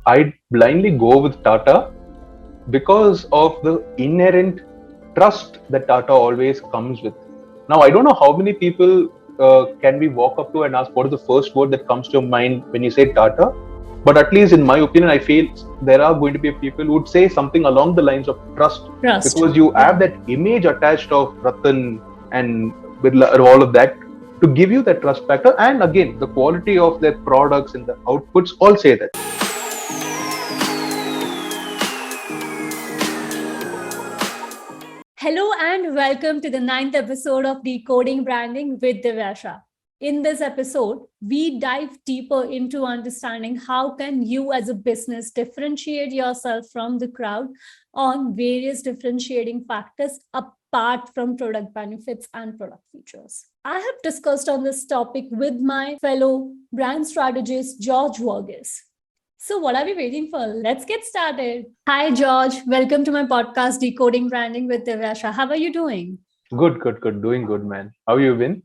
I'd blindly go with Tata because of the inherent trust that Tata always comes with. Now, I don't know how many people can we walk up to and ask what is the first word that comes to your mind when you say Tata. But at least in my opinion, I feel there are going to be people who would say something along the lines of trust, because you have that image attached of Ratan and Birla or all of that to give you that trust factor. And again, the quality of their products and the outputs all say that. Hello and welcome to the ninth episode of Decoding Branding with Divya Shah. In this episode, we dive deeper into understanding how can you as a business differentiate yourself from the crowd on various differentiating factors apart from product benefits and product features. I have discussed on this topic with my fellow brand strategist, George Varghese. So, what are we waiting for? Let's get started. Hi, George. Welcome to my podcast, Decoding Branding with Divya Shah. How are you doing? Good. Doing good, man. How you been?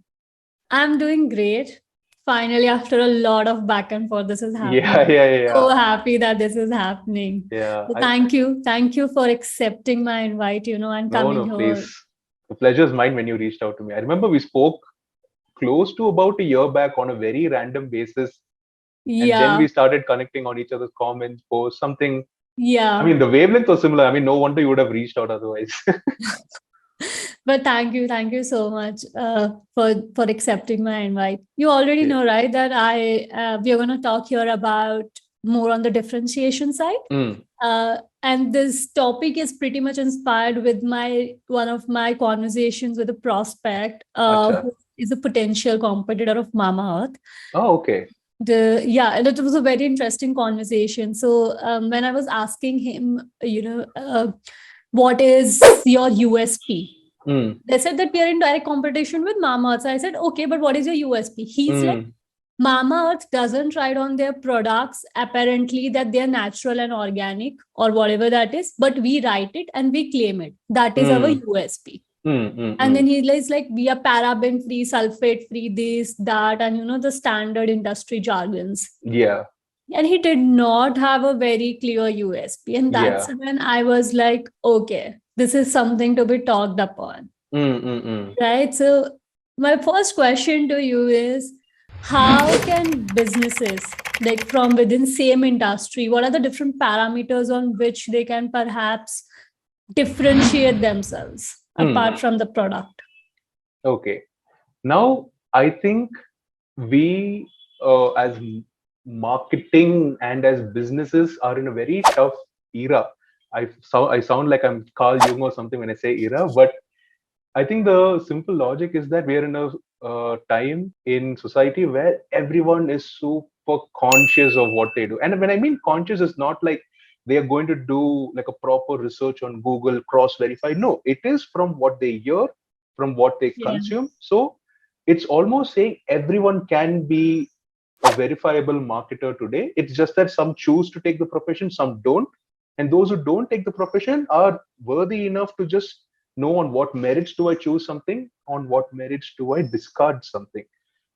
I'm doing great. Finally, after a lot of back and forth, this is happening. Yeah. So happy that this is happening. Yeah. So thank you. Thank you for accepting my invite, and coming No, here. please. The pleasure is mine when you reached out to me. I remember we spoke close to about a year back on a very random basis. And then we started connecting on each other's comments, posts, something. Yeah. I mean, the wavelength was similar. I mean, no wonder you would have reached out otherwise. But thank you so much for accepting my invite. You already know, right, that we are going to talk here about more on the differentiation side. And this topic is pretty much inspired with one of my conversations with a prospect who is a potential competitor of Mama Earth. Oh, okay. And it was a very interesting conversation. So when I was asking him, what is your USP? They said that we are in direct competition with Mama Earth. So I said, okay, but what is your USP? He's like, Mama Earth doesn't write on their products, apparently, that they're natural and organic or whatever that is, but we write it and we claim it. That is our USP. And then he's like, we are paraben free, sulfate free, this, that, and the standard industry jargons. Yeah. And he did not have a very clear USP. And that's when I was like, okay, this is something to be talked upon. Right? So my first question to you is, how can businesses, like from within same industry, what are the different parameters on which they can perhaps differentiate themselves apart from the product? Okay. Now, I think we as marketing and as businesses are in a very tough era. I sound like I'm Carl Jung or something when I say era, but I think the simple logic is that we are in a time in society where everyone is super conscious of what they do. And when I mean conscious, it's not like they are going to do like a proper research on Google, cross-verify. No, it is from what they hear, from what they consume. So it's almost saying everyone can be a verifiable marketer today. It's just that some choose to take the profession, some don't. And those who don't take the profession are worthy enough to just know on what merits do I choose something, on what merits do I discard something.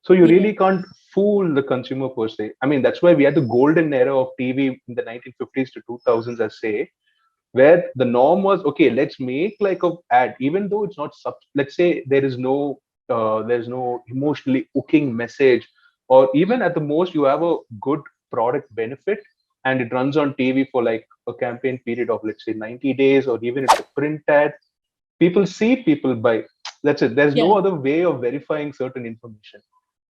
So you really can't fool the consumer per se. I mean, that's why we had the golden era of TV in the 1950s to 2000s, I say, where the norm was, okay, let's make like a ad, even though it's not let's say there's no emotionally hooking message, or even at the most you have a good product benefit and it runs on TV for like a campaign period of, let's say, 90 days, or even it's a print ad. People see, people buy. That's it. There's no other way of verifying certain information.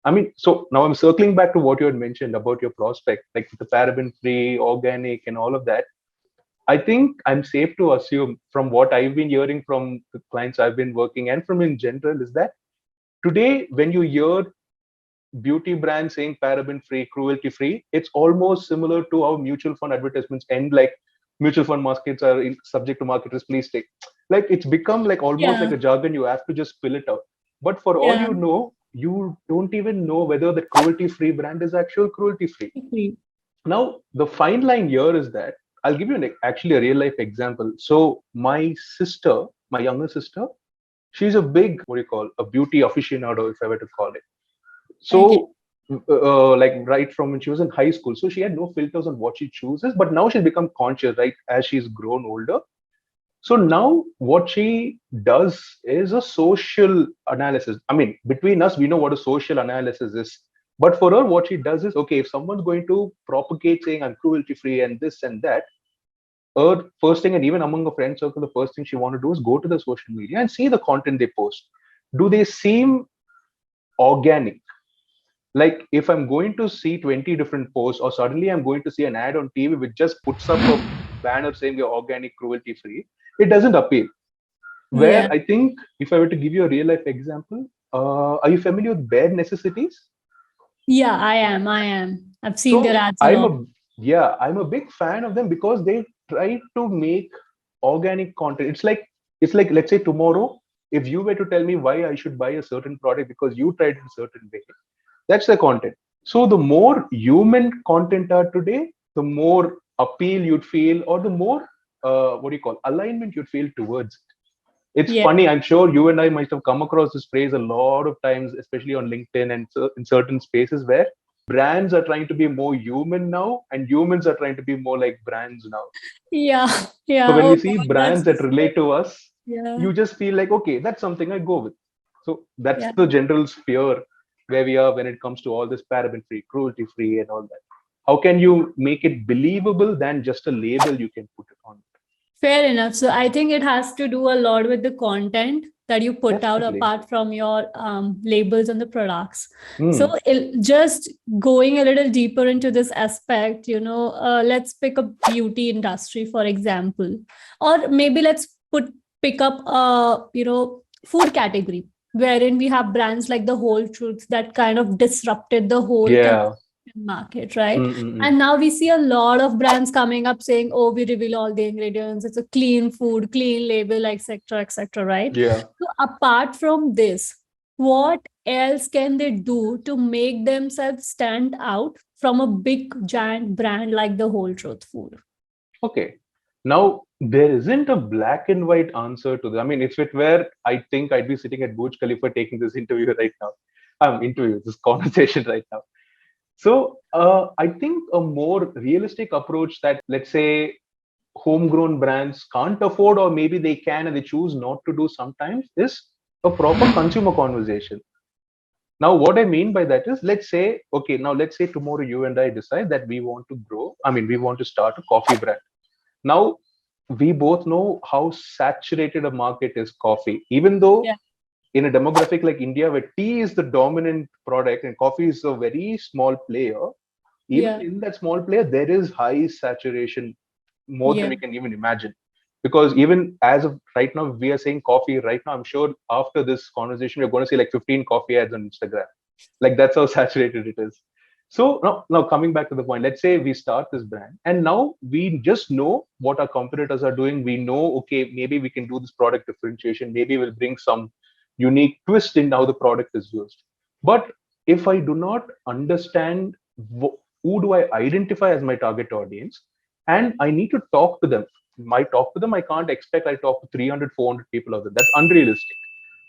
I mean, so now I'm circling back to what you had mentioned about your prospect, like the paraben free, organic, and all of that. I think I'm safe to assume from what I've been hearing from the clients I've been working and from in general is that today, when you hear beauty brands saying paraben free, cruelty free, it's almost similar to how mutual fund advertisements end, like mutual fund markets are subject to market risk, please take. Like it's become like almost like a jargon, you have to just fill it out. But for all you know, you don't even know whether the cruelty free brand is actual cruelty free. Now, the fine line here is that I'll give you actually a real life example. So my sister, my younger sister, she's a big, what do you call, a beauty aficionado, if I were to call it. So like right from when she was in high school. So she had no filters on what she chooses, but now she's become conscious, right, as she's grown older. So now what she does is a social analysis. I mean, between us, we know what a social analysis is. But for her, what she does is, okay, if someone's going to propagate saying I'm cruelty free and this and that, her first thing, and even among a friend circle, the first thing she want to do is go to the social media and see the content they post. Do they seem organic? Like if I'm going to see 20 different posts, or suddenly I'm going to see an ad on TV which just puts up a banner saying we're organic, cruelty free, it doesn't appeal. Yeah. Where I think if I were to give you a real life example, are you familiar with bare necessities? Yeah, I am. I am. I've seen their So ads a lot. I'm a big fan of them because they try to make organic content. It's like let's say tomorrow, if you were to tell me why I should buy a certain product because you tried it a certain way, that's the content. So the more human content are today, the more appeal you'd feel, or the more what do you call alignment you'd feel towards it. It's Yeah. funny. I'm sure you and I might have come across this phrase a lot of times, especially on LinkedIn and in certain spaces where brands are trying to be more human now, and humans are trying to be more like brands now. Yeah. So Yeah. when Oh we see God, that's brands that just relate to us, yeah. you just feel like, okay, that's something I go with. So that's Yeah. the general sphere where we are when it comes to all this paraben free, cruelty free, and all that. How can you make it believable than just a label you can put it on? Fair enough. So I think it has to do a lot with the content that you put out Definitely. apart from your labels on the products. So Hmm. just going a little deeper into this aspect, let's pick a beauty industry, for example, or maybe let's pick up a, food category wherein we have brands like the Whole Truth that kind of disrupted the whole Yeah. market, right? Mm-mm-mm. And now we see a lot of brands coming up saying, oh, we reveal all the ingredients. It's a clean food, clean label, etc., right? Yeah. So apart from this, what else can they do to make themselves stand out from a big giant brand like the Whole Truth Food? Okay. Now, there isn't a black and white answer to this. I mean, if it were, I think I'd be sitting at Burj Khalifa taking this interview right now. This conversation right now. So, I think a more realistic approach that, let's say, homegrown brands can't afford, or maybe they can and they choose not to do sometimes, is a proper consumer conversation. Now, what I mean by that is, let's say, okay, now let's say tomorrow you and I decide that we want to grow, we want to start a coffee brand. Now, we both know how saturated a market is coffee, even though Yeah. in a demographic like India, where tea is the dominant product and coffee is a very small player, even Yeah. in that small player, there is high saturation, more than Yeah. we can even imagine. Because even as of right now, we are saying coffee right now. I'm sure after this conversation, we're going to see like 15 coffee ads on Instagram. Like that's how saturated it is. So now coming back to the point, let's say we start this brand and now we just know what our competitors are doing. We know, okay, maybe we can do this product differentiation. Maybe we'll bring some unique twist in how the product is used. But if I do not understand who do I identify as my target audience, and I need to talk to them. I talk to them, I can't expect I talk to 300, 400 people of them. That's unrealistic.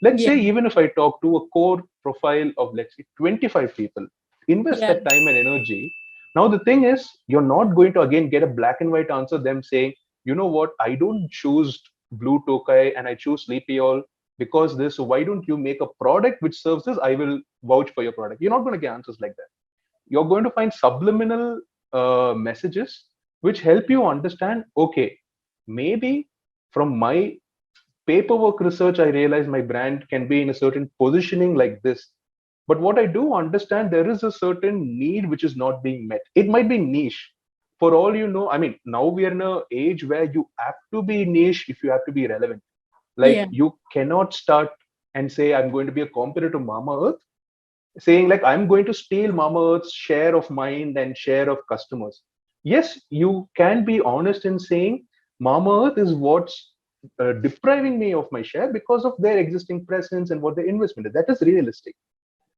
Let's Yeah. say even if I talk to a core profile of, let's say, 25 people, invest Yeah. that time and energy. Now the thing is, you're not going to again get a black and white answer, them saying, you know what, I don't choose blue tokai and I choose sleepy all because this, so why don't you make a product which serves this? I will vouch for your product. You're not going to get answers like that. You're going to find subliminal messages which help you understand, okay, maybe from my paperwork research, I realized my brand can be in a certain positioning like this. But what I do understand, there is a certain need which is not being met. It might be niche. For all you know, now we are in an age where you have to be niche if you have to be relevant. Like Yeah. you cannot start and say, I'm going to be a competitor to Mama Earth, saying like I'm going to steal Mama Earth's share of mind and share of customers. Yes, you can be honest in saying Mama Earth is what's depriving me of my share because of their existing presence and what their investment is. That is realistic.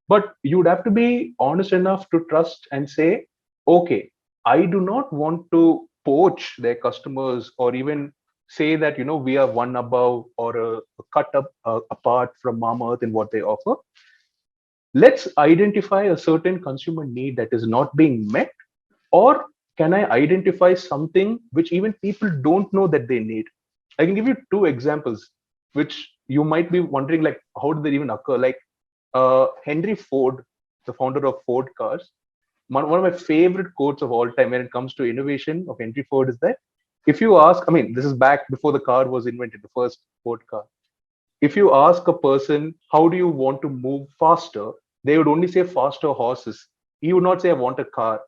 But you'd have to be honest enough to trust and say, okay, I do not want to poach their customers or even say that we are one above or a cut up apart from Mama Earth in what they offer. Let's identify a certain consumer need that is not being met, or can I identify something which even people don't know that they need? I can give you two examples which you might be wondering, like, how did they even occur? Like, Henry Ford, the founder of Ford cars, one of my favorite quotes of all time when it comes to innovation of Henry Ford is that, if you ask, I mean, this is back before the car was invented, the first Ford car. If you ask a person, how do you want to move faster? They would only say faster horses. He would not say, I want a car.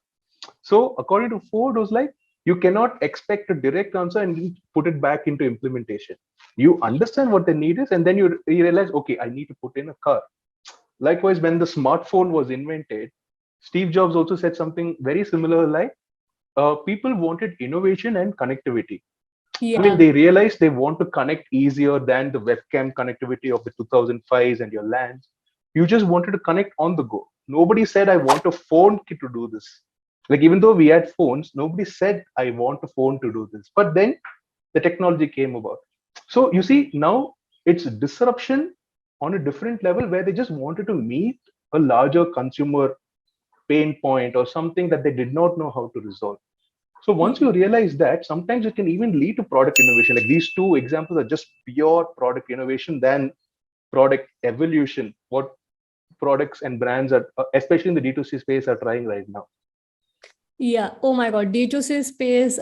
So according to Ford, it was like, you cannot expect a direct answer and then put it back into implementation. You understand what the need is, and then you realize, okay, I need to put in a car. Likewise, when the smartphone was invented, Steve Jobs also said something very similar, like, people wanted innovation and connectivity. I mean, Yeah. they realized they want to connect easier than the webcam connectivity of the 2005s and your LANs. You just wanted to connect on the go. Nobody said, I want a phone to do this. Like, even though we had phones, nobody said, I want a phone to do this. But then the technology came about. So you see, now it's disruption on a different level where they just wanted to meet a larger consumer pain point or something that they did not know how to resolve. So once you realize that, sometimes it can even lead to product innovation. Like, these two examples are just pure product innovation than product evolution. What products and brands are, especially in the D2C space, are trying right now. Yeah. Oh my God. D2C space.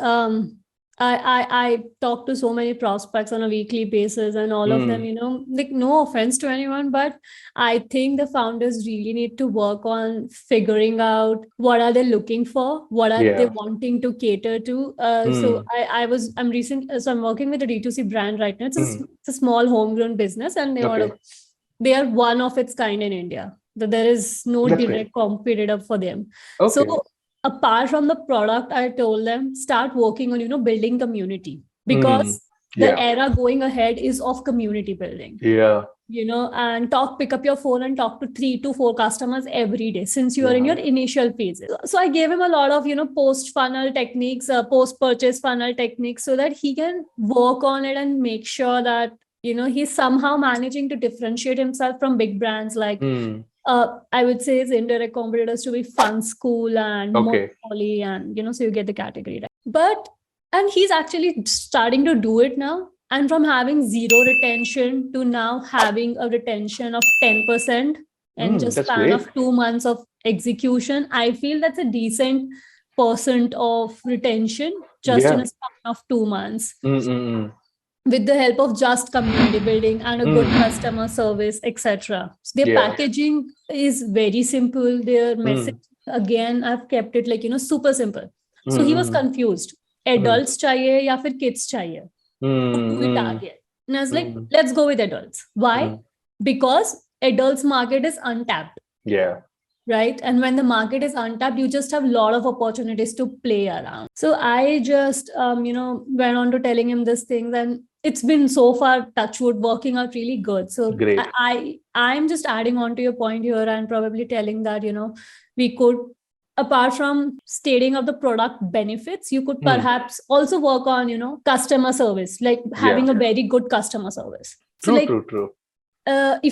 I talk to so many prospects on a weekly basis, and all of them, Mm, like, no offense to anyone, but I think the founders really need to work on figuring out what are they looking for, what are they yeah. wanting to cater to. So Mm, so I'm working with a D2C brand right now. mm, It's a small homegrown business, and okay. they are one of its kind in India. There is no That's great. direct competitor for them. So Okay. apart from the product, I told them, start working on, building community, Mm, because the yeah. era going ahead is of community building, Yeah. and pick up your phone and talk to 3 to 4 customers every day since you are in Yeah. your initial phases. So I gave him a lot of, post funnel techniques, post purchase funnel techniques, so that he can work on it and make sure that, he's somehow managing to differentiate himself from big brands like, Mm, I would say his indirect competitors to be Fun School and okay. Monopoly, and so you get the category, right? And he's actually starting to do it now. And from having zero retention to now having a retention of 10% in just That's span great. of 2 months of execution, I feel that's a decent percent of retention just in Yeah. a span of 2 months, Mm, mm, with the help of just community building and a good mm. customer service, etc. So their Yeah. packaging is very simple. Their message, Mm, again, I've kept it like, super simple. So he was mm, confused. mm, Adults chahiye ya fir kids chahiye? Who do we mm, target? And I was like, mm, let's go with adults. Why? mm. Because adults market is untapped, Yeah. right? And when the market is untapped, you just have a lot of opportunities to play around. So I just went on to telling him this thing, and it's been so far, touchwood, working out really good. So Great. I'm just adding on to your point here and probably telling that, we could, apart from stating of the product benefits, you could Mm. perhaps also work on, customer service, like Yeah. having a very good customer service. So, True, like, true, true.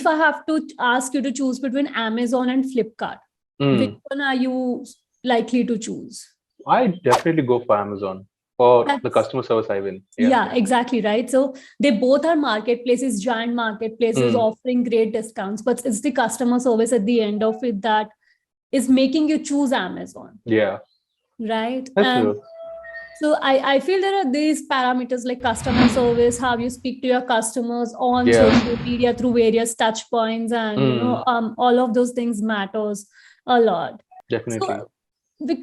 if I have to ask you to choose between Amazon and Flipkart, which Mm. one are you likely to choose? I definitely go for Amazon for the That's customer service I win. Yeah. Yeah, exactly right. So they both are marketplaces, giant marketplaces Mm. offering great discounts, but it's the customer service at the end of it that is making you choose Amazon, Yeah. right? That's And true. so I feel there are these parameters like customer service, how you speak to your customers on Yeah. social media through various touch points, and Mm. all of those things matters a lot. Definitely. So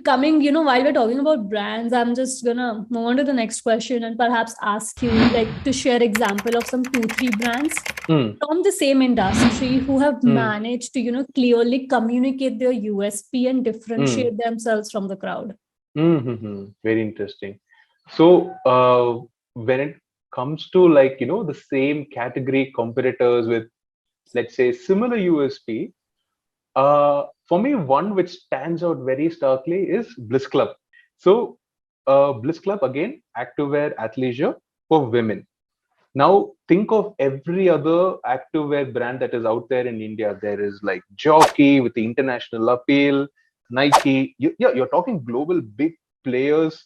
coming, while we're talking about brands, I'm just gonna move on to the next question and perhaps ask you like to share example of some 2 3 brands Mm. from the same industry who have Mm. managed to clearly communicate their USP and Mm. differentiate themselves from the crowd. Mm-hmm. Very interesting. So, when it comes to, like, the same category competitors with, let's say, similar USP, for me, one which stands out very starkly is BlissClub. So, BlissClub, again, activewear athleisure for women. Now think of every other activewear brand that is out there in India. There is like Jockey with the international appeal, Nike. You're talking global big players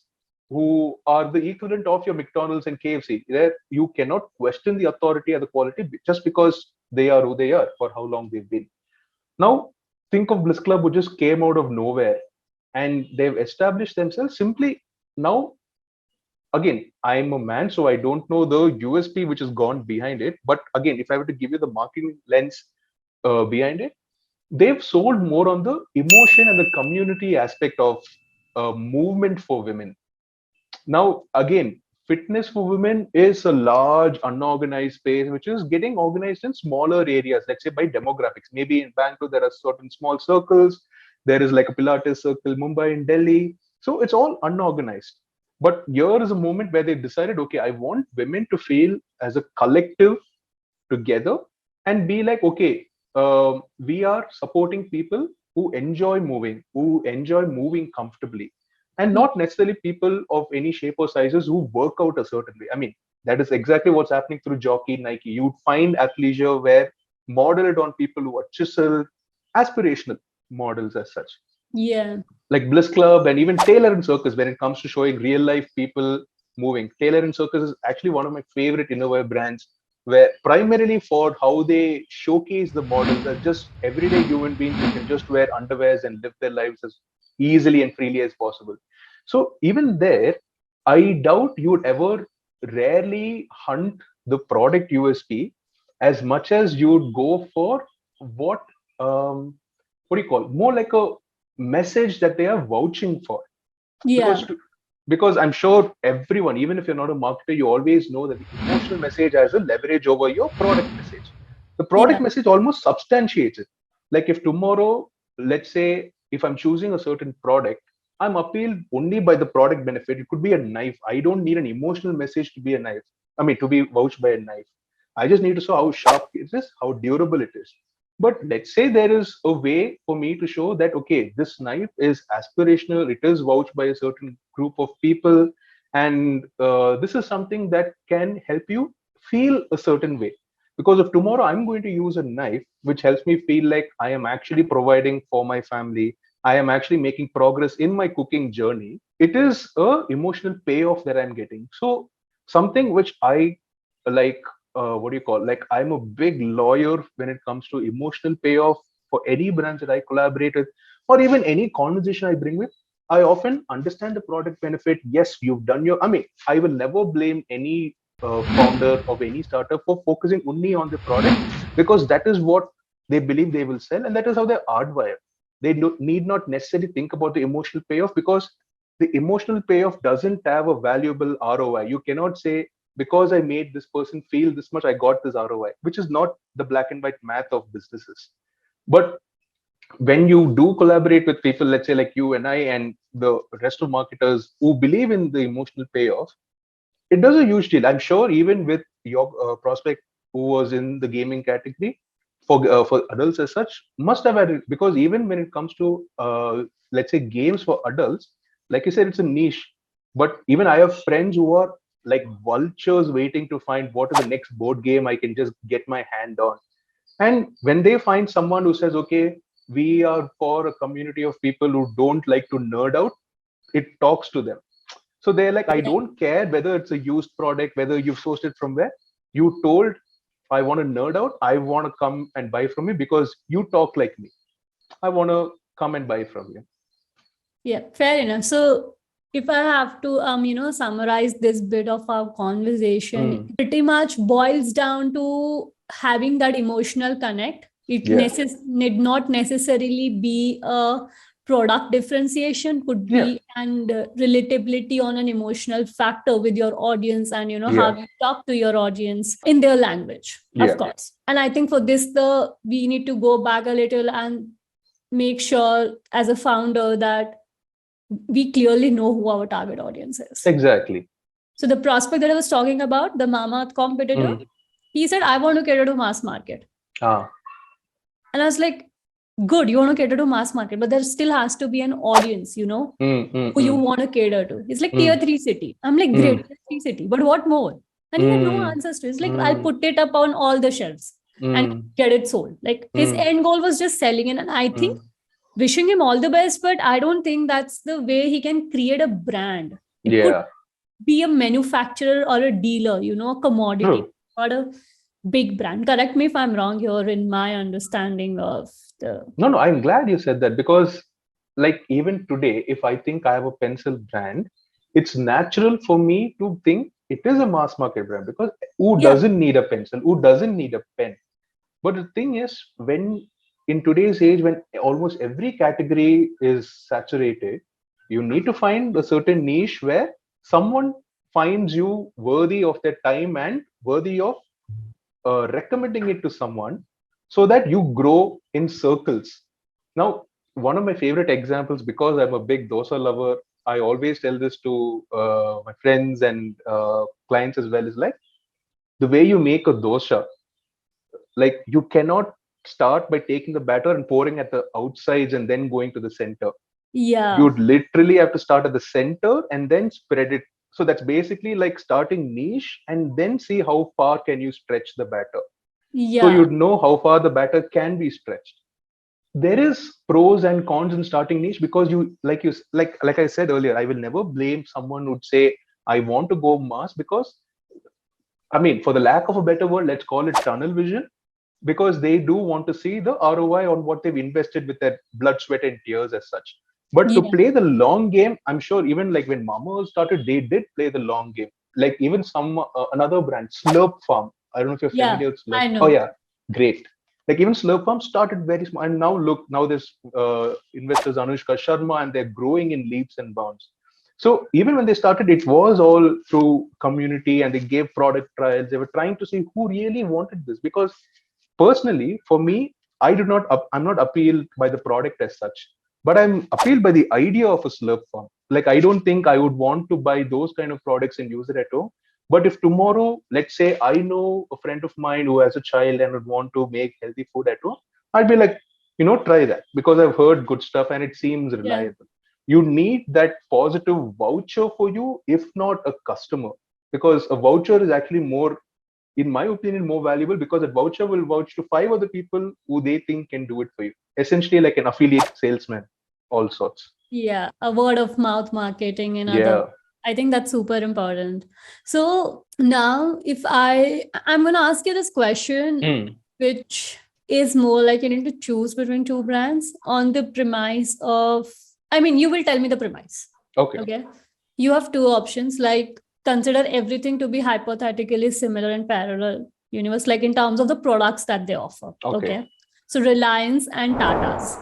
who are the equivalent of your McDonald's and KFC. There, you cannot question the authority or the quality just because they are who they are for how long they've been. Now, think of BlissClub, who just came out of nowhere and they've established themselves simply. Now, again, I'm a man, so I don't know the USP which has gone behind it. But again, if I were to give you the marketing lens behind it, they've sold more on the emotion and the community aspect of movement for women. Now, again, fitness for women is a large unorganized space which is getting organized in smaller areas, let's say by demographics. Maybe in Bangalore, there are certain small circles. There is like a Pilates circle, Mumbai and Delhi. So it's all unorganized. But here is a moment where they decided, okay, I want women to feel as a collective together and be like, okay, we are supporting people who enjoy moving comfortably, and not necessarily people of any shape or sizes who work out a certain way. I mean, that is exactly what's happening through Jockey, Nike. You'd find athleisure where modeled on people who are chiseled, aspirational models as such, Yeah. like Bliss Club and even Taylor and Circus when it comes to showing real life people moving. Taylor and Circus is actually one of my favorite innerwear brands, where primarily for how they showcase the models as just everyday human beings who can just wear underwears and live their lives as easily and freely as possible. So even there, I doubt you would ever rarely hunt the product USP as much as you would go for what what do you call, more like a message that they are vouching for. Yeah. because to, because I'm sure everyone, even if you're not a marketer, you always know that the emotional message has a leverage over your product message. The Yeah. product message almost substantiates it. Like if tomorrow, let's say, if I'm choosing a certain product, I'm appealed only by the product benefit. It could be a knife. I don't need an emotional message to be a knife. I mean, to be vouched by a knife. I just need to show how sharp it is, how durable it is. But let's say there is a way for me to show that, okay, this knife is aspirational, it is vouched by a certain group of people, and this is something that can help you feel a certain way. Because if tomorrow I'm going to use a knife which helps me feel like I am actually providing for my family, I am actually making progress in my cooking journey, it is a emotional payoff that I'm getting. So something which I like, what do you call, like I'm a big lawyer when it comes to emotional payoff for any brands that I collaborate with, or even any conversation I bring with. I often understand the product benefit. Yes, you've done your, I mean, I will never blame any founder of any startup for focusing only on the product, because that is what they believe they will sell, and that is how they're hardwired. They need not necessarily think about the emotional payoff, because the emotional payoff doesn't have a valuable ROI. You cannot say, because I made this person feel this much, I got this ROI, which is not the black and white math of businesses. But when you do collaborate with people, let's say like you and I and the rest of marketers who believe in the emotional payoff, it does a huge deal. I'm sure even with your prospect who was in the gaming category, for adults as such, must have had it, because even when it comes to let's say games for adults, like you said, it's a niche. But even I have friends who are like vultures waiting to find what is the next board game I can just get my hand on. And when they find someone who says, okay, we are for a community of people who don't like to nerd out, it talks to them. So they're like, I Yeah. don't care whether it's a used product, whether you've sourced it from where. You told, I want to nerd out. I want to come and buy from you because you talk like me. I want to come and buy from you. Yeah, fair enough. So if I have to summarize this bit of our conversation, Mm. it pretty much boils down to having that emotional connect. It Yeah. need not necessarily be a product differentiation, could Yeah. be and relatability on an emotional factor with your audience, and how Yeah. you talk to your audience in their language, Yeah. of course. And I think for this, we need to go back a little and make sure as a founder that we clearly know who our target audience is. Exactly. So the prospect that I was talking about, the mama competitor, he said, I want to cater to mass market. Ah. And I was like, good, you want to cater to mass market, but there still has to be an audience, who you want to cater to. It's like tier 3 city. I'm like, great, tier 3 city, but what more? And he had no answers to it. It's like, I'll put it up on all the shelves and get it sold. Like his end goal was just selling it. And I think wishing him all the best, but I don't think that's the way he can create a brand. It could be a manufacturer or a dealer, a commodity, or a big brand. Correct me if I'm wrong here in my understanding of the... No, I'm glad you said that, because like even today, if I think I have a pencil brand, it's natural for me to think it is a mass market brand, because who doesn't need a pencil? Who doesn't need a pen? But the thing is, when in today's age, when almost every category is saturated, you need to find a certain niche where someone finds you worthy of their time and worthy of recommending it to someone, so that you grow in circles. Now, one of my favorite examples, because I'm a big dosa lover, I always tell this to my friends and clients as well, is like the way you make a dosa. Like you cannot start by taking the batter and pouring at the outsides and then going to the center. You'd literally have to start at the center and then spread it. So that's basically like starting niche and then see how far can you stretch the batter. So you'd know how far the batter can be stretched. There is pros and cons in starting niche, because like I said earlier, I will never blame someone who'd say I want to go mass, because I mean, for the lack of a better word, let's call it tunnel vision, because they do want to see the ROI on what they've invested with their blood, sweat, and tears as such. But to play the long game, I'm sure even like when Mama started, they did play the long game. Like even some another brand, Slurp Farm. I don't know if you're familiar with Slurp. I know. Oh yeah, great. Like even Slurp Farm started very small, and now look, now there's investors Anushka Sharma, and they're growing in leaps and bounds. So even when they started, it was all through community, and they gave product trials. They were trying to see who really wanted this, because personally, for me, I'm not appealed by the product as such, but I'm appealed by the idea of a Slurp farm. Like I don't think I would want to buy those kind of products and use it at home. But if tomorrow, let's say I know a friend of mine who has a child and would want to make healthy food at home, I'd be like, try that, because I've heard good stuff and it seems reliable. You need that positive voucher for you, if not a customer, because a voucher is actually more, in my opinion, more valuable, because a voucher will vouch to 5 other people who they think can do it for you. Essentially, like an affiliate salesman, all sorts. Yeah, a word of mouth marketing and other. I think that's super important. So now, if I'm going to ask you this question, which is more like you need to choose between two brands on the premise of, I mean, you will tell me the premise. Okay. You have two options, like consider everything to be hypothetically similar and parallel universe, like in terms of the products that they offer. Okay. So Reliance and Tata's,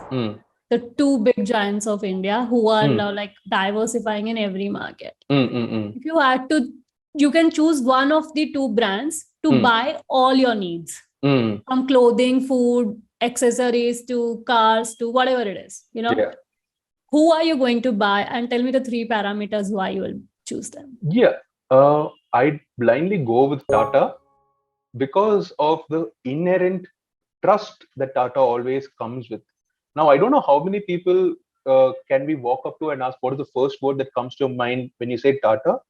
the two big giants of India who are now like diversifying in every market. If you had to, you can choose one of the two brands to buy all your needs, from clothing, food, accessories to cars to whatever it is, Who are you going to buy? And tell me the 3 parameters why you will choose them. I'd blindly go with Tata, because of the inherent trust that Tata always comes with. Now, I don't know how many people can we walk up to and ask what is the first word that comes to your mind when you say Tata.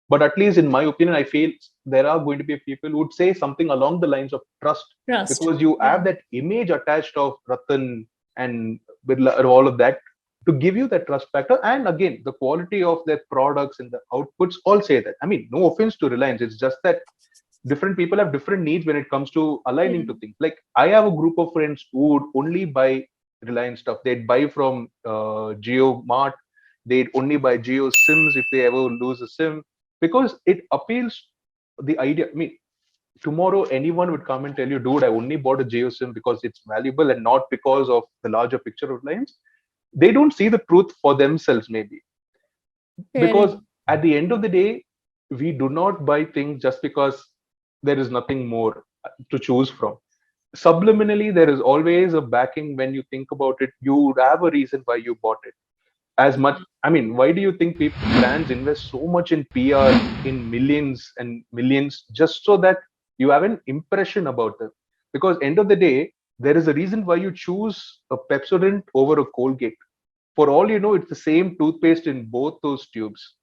But at least in my opinion, I feel there are going to be people who would say something along the lines of trust. Because you have that image attached of Ratan and Birla and all of that to give you that trust factor. And again, the quality of their products and the outputs all say that. I mean, no offense to Reliance, it's just that different people have different needs when it comes to aligning to things. Like I have a group of friends who would only buy Reliance stuff. They'd buy from Geo Mart. They'd only buy Geo Sims if they ever lose a Sim, because it appeals the idea. I mean, tomorrow anyone would come and tell you, dude, I only bought a Geo Sim because it's valuable and not because of the larger picture of Reliance. They don't see the truth for themselves, maybe. Because at the end of the day, we do not buy things just because there is nothing more to choose from. Subliminally, there is always a backing. When you think about it, you would have a reason why you bought it. As much, I mean, why do you think brands invest so much in PR, in millions and millions, just so that you have an impression about them? Because end of the day, there is a reason why you choose a Pepsodent over a Colgate. For all you know, it's the same toothpaste in both those tubes.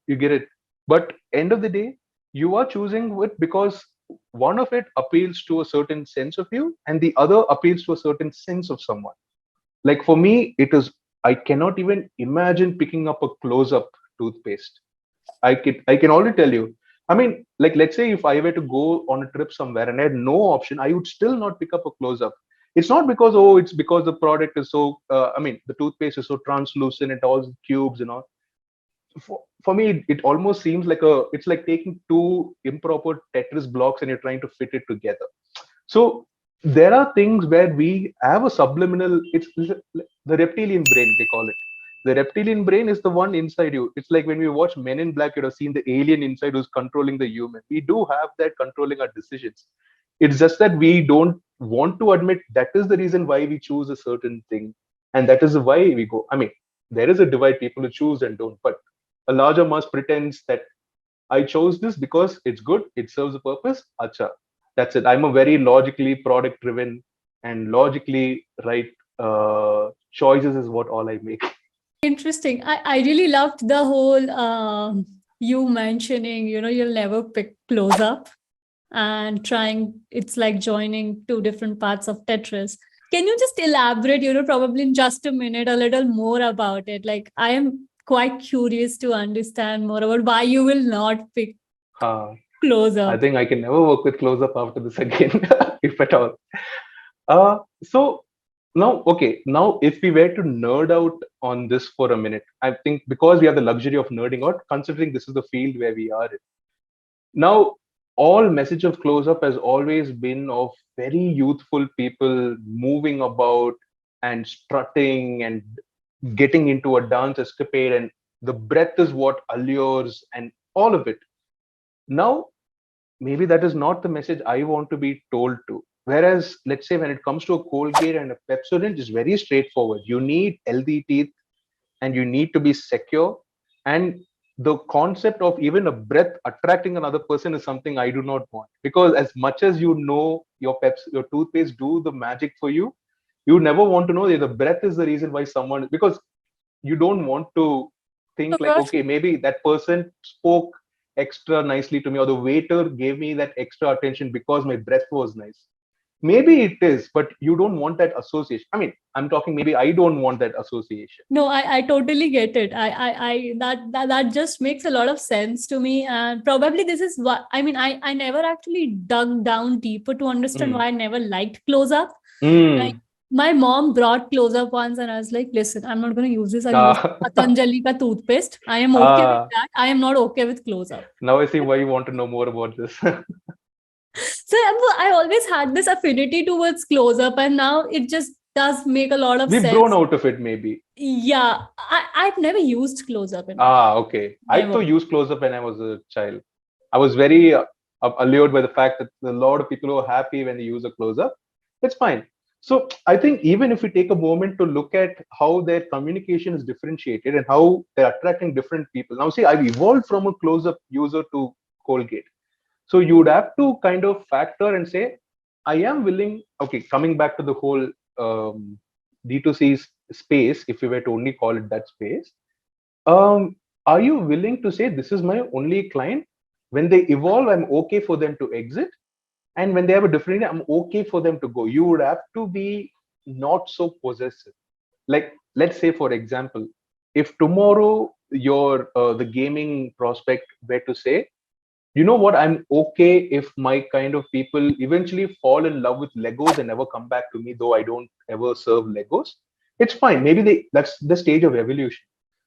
You get it. But end of the day, you are choosing it because one of it appeals to a certain sense of you and the other appeals to a certain sense of someone. Like for me, it is, I cannot even imagine picking up a close up toothpaste. I can already tell you. I mean, like let's say if I were to go on a trip somewhere and I had no option, I would still not pick up a close up. It's not because, oh, it's because the product is so I mean the toothpaste is so translucent, it all cubes and all. For me it almost seems like a, it's like taking two improper Tetris blocks and you're trying to fit it together. So there are things where we have a subliminal, it's the reptilian brain, they call it. The reptilian brain is the one inside you. It's like when we watch Men in Black, you'd have seen the alien inside who's controlling the human. We do have that controlling our decisions. It's just that we don't want to admit that is the reason why we choose a certain thing. And that is why we go. I mean, there is a divide, people who choose and don't, but a larger mass pretends that I chose this because it's good, it serves a purpose. Acha, that's it. I'm a very logically product driven and logically right choices is what all I make. Interesting. I really loved the whole you mentioning, you'll never pick close up and trying, it's like joining two different parts of Tetris. Can you just elaborate, probably in just a minute, a little more about it? Like, I am quite curious to understand more about why you will not pick Uh, close I up. think I can never work with close up after this again, if at all. So now, okay, now if we were to nerd out on this for a minute, I think because we have the luxury of nerding out, considering this is the field where we are in. Now, all message of close up has always been of very youthful people moving about and strutting and getting into a dance escapade, and the breath is what allures and all of it. Now, maybe that is not the message I want to be told to. Whereas, let's say when it comes to a Colgate and a Pepsodent, it's very straightforward. You need healthy teeth and you need to be secure. And the concept of even a breath attracting another person is something I do not want. Because as much as you know your toothpaste do the magic for you, you never want to know that the breath is the reason why someone, because you don't want to think like, Correct. okay, maybe that person spoke extra nicely to me, or the waiter gave me that extra attention because my breath was nice. Maybe it is, but you don't want that association. I mean, I'm talking, maybe I don't want that association. No, I totally get it. That just makes a lot of sense to me. And probably this is what I mean. I never actually dug down deeper to understand Mm. why I never liked close up. Like Mm. my mom brought close up once, and I was like, listen, I'm not going to use this. I'll use Ah. Patanjali ka toothpaste. I am okay with Ah. that. I am not okay with close up. Now I see why you want to know more about this. So I always had this affinity towards close up, and now it just does make a lot of We've grown sense. out of it, maybe. Yeah, I've never used close up in my life. Ah, okay. I Never. too used close up when I was a child. I was very allured by the fact that a lot of people are happy when they use a close up. It's fine. So I think even if we take a moment to look at how their communication is differentiated and how they're attracting different people. Now, see, I've evolved from a close up user to Colgate. So you would have to kind of factor and say, I am willing. Okay, coming back to the whole D2C space, if we were to only call it that space, are you willing to say this is my only client? When they evolve, I'm okay for them to exit. And when they have a different, I'm okay for them to go. You would have to be not so possessive. Like, let's say, for example, if tomorrow your the gaming prospect were to say, you know what, I'm okay if my kind of people eventually fall in love with Legos and never come back to me, though I don't ever serve Legos. It's fine. Maybe that's the stage of evolution.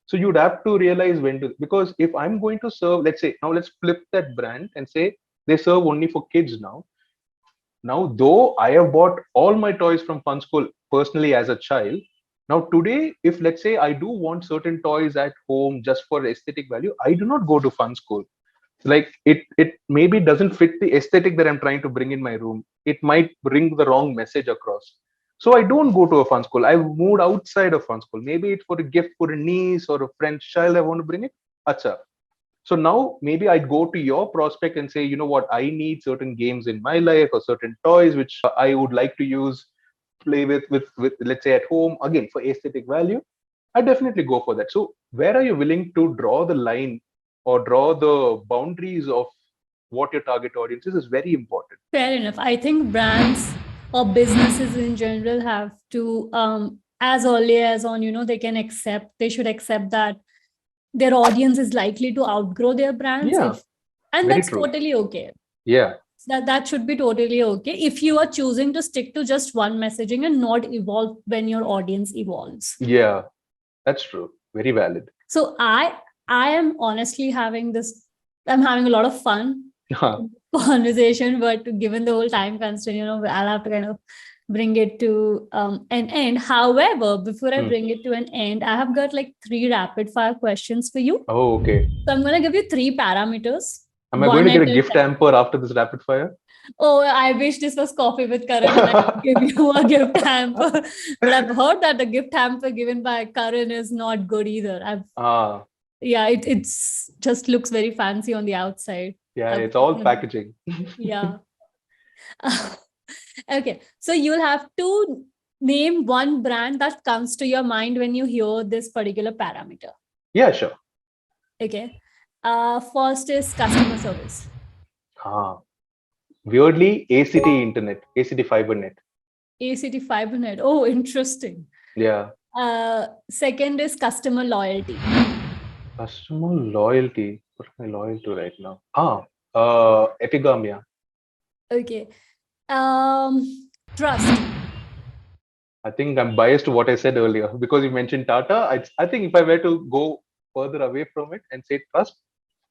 So you'd have to realize when to, because if I'm going to serve, let's say, now let's flip that brand and say they serve only for kids now. Now, though I have bought all my toys from Fun School personally as a child, now today, if let's say I do want certain toys at home just for aesthetic value, I do not go to Fun School. Like it maybe doesn't fit the aesthetic that I'm trying to bring in my room. It might bring the wrong message across. So I don't go to a Fun School. I've moved outside of Fun School. Maybe it's for a gift for a niece or a friend's child I want to bring it. Acha. So now maybe I'd go to your prospect and say, you know what, I need certain games in my life or certain toys which I would like to use, play with let's say at home, again for aesthetic value. I definitely go for that. So where are you willing to draw the line or draw the boundaries of what your target audience is very important. Fair enough. I think brands or businesses in general have to, as early as on, they should accept that their audience is likely to outgrow their brands. Yeah, And very that's true. totally okay. Yeah, That should be totally okay if you are choosing to stick to just one messaging and not evolve when your audience evolves. yeah, that's true. Very valid. So I am honestly I'm having a lot of fun conversation, but given the whole time constraint, I'll have to kind of bring it to an end. However, before I bring it to an end, I have got like 3 rapid fire questions for you. Oh, okay. So I'm going to give you 3 parameters. Am I going to get a gift hamper after this rapid fire? Oh, I wish this was Coffee with Karan and I could give you a gift hamper. But I've heard that the gift hamper given by Karan is not good either. Yeah, it's just looks very fancy on the outside. Yeah, it's all packaging. Yeah. Okay, so you'll have to name one brand that comes to your mind when you hear this particular parameter. Yeah, sure. Okay. First is customer service. Weirdly, ACT Internet, ACT FiberNet. ACT FiberNet. Oh, interesting. Yeah. Second is customer loyalty. Customer loyalty. What am I loyal to right now? Epigamia. Okay. Trust. I think I'm biased to what I said earlier because you mentioned Tata. I think if I were to go further away from it and say trust,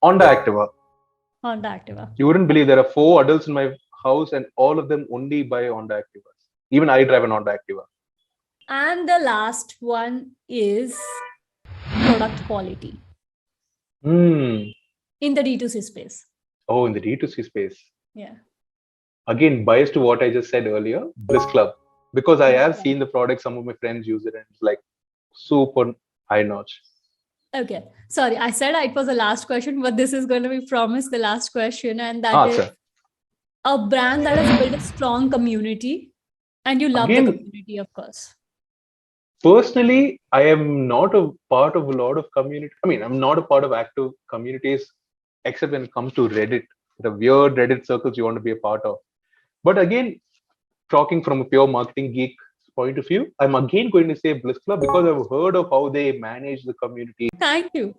Honda Activa. Honda Activa. You wouldn't believe there are 4 adults in my house and all of them only buy Honda Activas. Even I drive an Honda Activa. And the last one is product quality. In the D2C space. Oh, in the D2C space. Yeah. Again, biased to what I just said earlier, BlissClub. Because I have seen the product, some of my friends use it and it's like super high notch. Okay. Sorry, I said it was the last question, but this is going to be promised the last question. And that is a brand that has built a strong community and you love the community, of course. Personally, I am not a part of a lot of community. I mean, I'm not a part of active communities, except when it comes to Reddit, the weird Reddit circles you want to be a part of. But again, talking from a pure marketing geek point of view, I'm again going to say BlissClub because I've heard of how they manage the community. Thank you,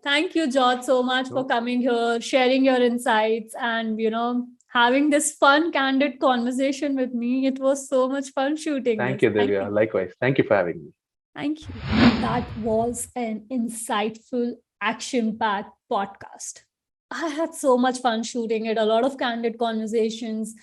George, so much for coming here, sharing your insights, and having this fun, candid conversation with me. It was so much fun shooting. Thank you, Divya. Likewise. Thank you for having me. Thank you. That was an insightful, action-packed podcast. I had so much fun shooting it. A lot of candid conversations,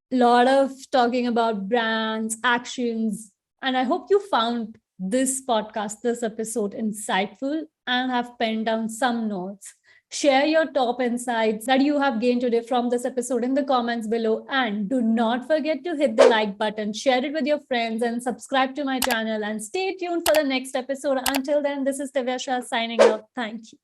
a lot of talking about brands, actions. And I hope you found this podcast, this episode insightful and have penned down some notes. Share your top insights that you have gained today from this episode in the comments below. And do not forget to hit the like button, share it with your friends, and subscribe to my channel. And stay tuned for the next episode. Until then, this is Divya Shah signing out. Thank you.